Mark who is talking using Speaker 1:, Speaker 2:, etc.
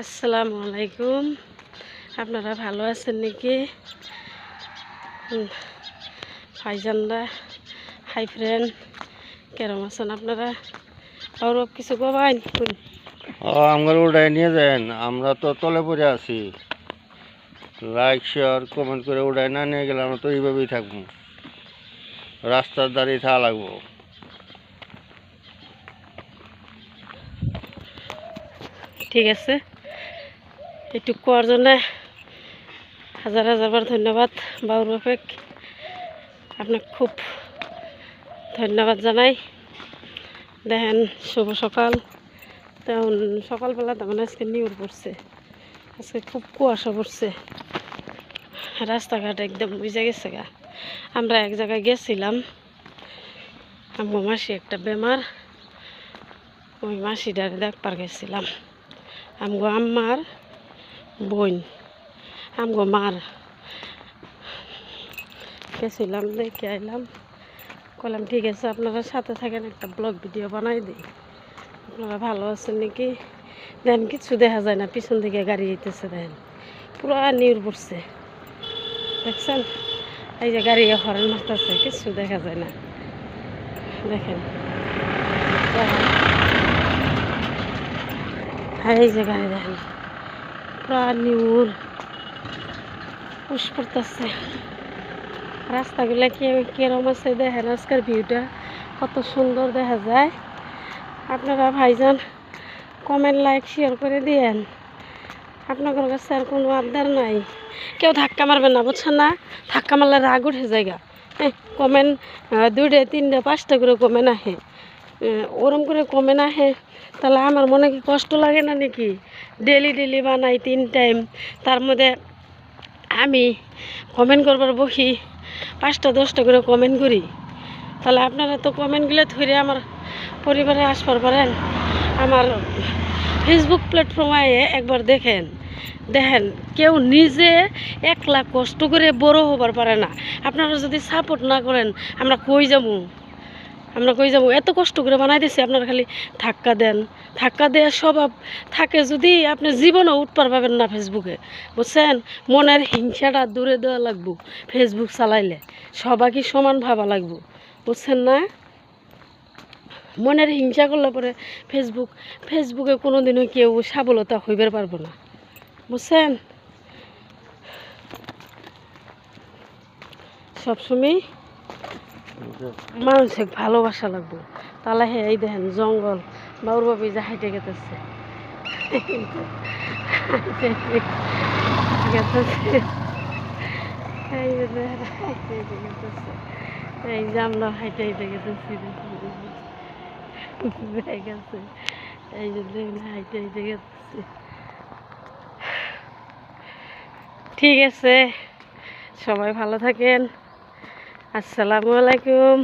Speaker 1: আসসালামু আলাইকুম। আপনারা ভালো আছেন নাকি? ভাইজানরা, হাই ফ্রেন্ড, কেরম আছেন আপনারা? আর কিছু কবাই
Speaker 2: আমার ওটাই নিয়ে যান, আমরা তো তলে পড়ে আছি। লাইক শেয়ার কমেন্ট করে ওটাই না নিয়ে গেলে আমরা তো এইভাবেই থাকবো, রাস্তার দাঁড়িয়ে থাকা লাগবো।
Speaker 1: ঠিক আছে, একটু কোয়ার জন্য হাজার হাজারবার ধন্যবাদ। বাউর বাপেক আপনাকে খুব ধন্যবাদ জানাই। দেখেন শুভ সকাল। তেমন সকালবেলা তেমন আজকে নিউর পড়ছে, আজকে খুব কুয়াশা পড়ছে, রাস্তাঘাট একদম বুঝে গেছে গা। আমরা এক জায়গায় গেছিলাম, আমার মাসি একটা বেমার, ওই মাসিটারে দেখবার গেছিলাম। আমগো আম্মার বোন, আমগো মার গেছিলাম, দেখে আইলাম। কলাম ঠিক আছে, আপনারা সাথে থাকেন, একটা ব্লগ ভিডিও বানাই দিই। আপনারা ভালো আছেন নাকি? দেখেন কিছু দেখা যায় না, পিছন দিকে গাড়ি আইতেছে, দেখেন পুরো নিউর পড়ছে, দেখছেন? এই যে গাড়ি হরেন মারতেছে, কিছু দেখা যায় না। দেখেন এই যে গাড়ি দেখেন পুরা নিউর পুষ পড়তেছে। রাস্তাগুলা কিরম আছে দেখেন, আজকের ভিউটা কত সুন্দর দেখা যায়। আপনারা ভাইজান কমেন্ট লাইক শেয়ার করে দিয়েন। আপনাদের কাছে আর কোনো আবদার নাই, কেউ ধাক্কা মারবেন না, বুঝছেন না? ধাক্কা মারলে রাগ উঠে জায়গা। হ্যাঁ, কমেন্ট 2টা 3টা 5টা করে কমেন্ট আহে, ওরম করে কমেন্ট আহে, তাহলে আমার মনে কি কষ্ট লাগে না নাকি? ডেলি ডেলি বানাই 3 টাইম, তার মধ্যে আমি কমেন্ট করবার বসি 5টা 10টা করে কমেন্ট করি। তাহলে আপনারা তো কমেন্টগুলো ধরে আমার পরিবারে আসবার পারেন। আমার ফেসবুক প্ল্যাটফর্মে একবার দেখেন, দেখেন কেউ নিজে একলা কষ্ট করে বড় হবার পারে না। আপনারা যদি সাপোর্ট না করেন, আমরা কই যাবো? এত কষ্ট করে বানাই দিছি, আপনারা খালি ধাক্কা দেন। ধাক্কা দেওয়ার স্বভাব থাকে যদি, আপনি জীবনে উঠবার পাবেন না ফেসবুকে, বুঝছেন? মনের হিংসাটা দূরে দেওয়া লাগবো। ফেসবুক চালাইলে সবাইকে সমান ভাবা লাগবো, বুঝছেন না? মনের হিংসা করলে পরে ফেসবুকে কোনো দিনও কেউ সফলতা হইবার পারবো না, বুঝছেন? সবসময় মানুষকে ভালোবাসা লাগবো, তাহলে হে এই দেখেন জঙ্গল বাউর বাবি যা হাইটে গেতেছে, এই যে আমরা হাইটে হাইটে গেতেছি, এই যে হাইটে হাইটে গেতেছি। ঠিক আছে, সবাই ভালো থাকেন। আসসালামু আলাইকুম।